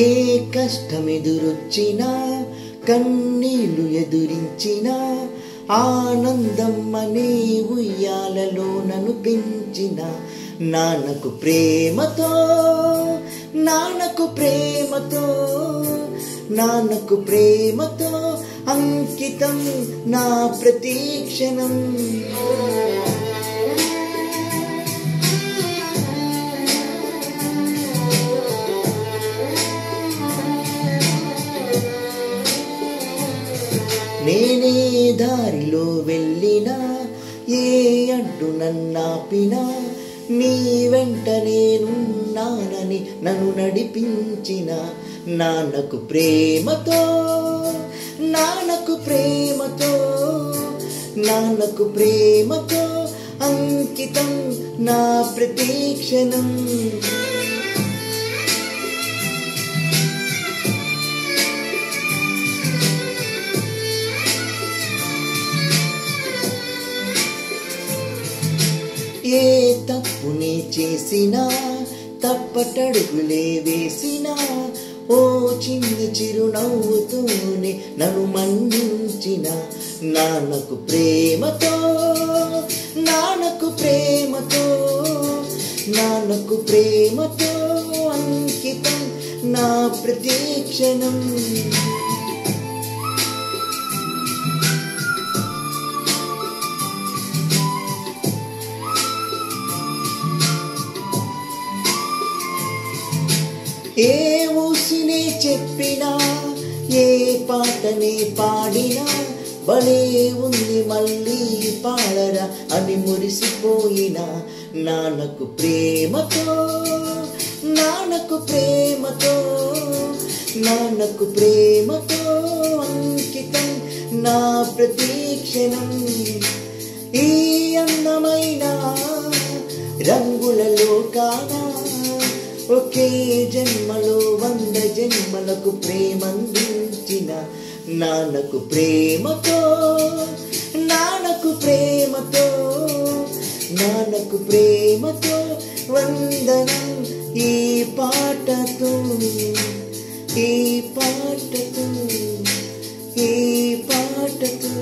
ఏ కష్టమెదురొచ్చినా కన్నీళ్లు ఎదురించినా ఆనందం అనే ఉయ్యాలలో నన్ను పెంచిన నాన్నకు ప్రేమతో నాన్నకు ప్రేమతో నాన్నకు ప్రేమతో అంకితం నా ప్రతీక్షణం. నేనే దారిలో వెళ్ళినా ఏ అడ్డు నన్నాపినా నీ వెంట నేనున్నానని నన్ను నడిపించిన నాన్నకు ప్రేమతో నాన్నకు ప్రేమతో నాన్నకు ప్రేమతో అంకితం నా ప్రతీక్షణం. ఏ తప్పుని చేసినా తప్పటడుగులే వేసినా ఓ చిన్ని చిరునవ్వుతోనే నన్ను మన్నించిన నాన్నకు ప్రేమతో నాన్నకు ప్రేమతో నాన్నకు ప్రేమతో అంకితం నా ప్రతీక్షణం. ఏ ఊసినే చెప్పినా ఏ పాటనే పాడినా భలే ఉంది మళ్ళీ పాడరా అని మురిసిపోయిన నాన్నకు ప్రేమతో నాన్నకు ప్రేమతో నాన్నకు ప్రేమతో అంకితం నా ప్రతీక్షణం. ఈ అందమైన రంగులలో కానా ఒకే జన్మలో 100 జన్మలకు ప్రేమందించిన నాన్నకు ప్రేమతో నాన్నకు ప్రేమతో నాన్నకు ప్రేమతో వందనం ఈ పాటతో ఈ పాటతో ఈ పాటతో.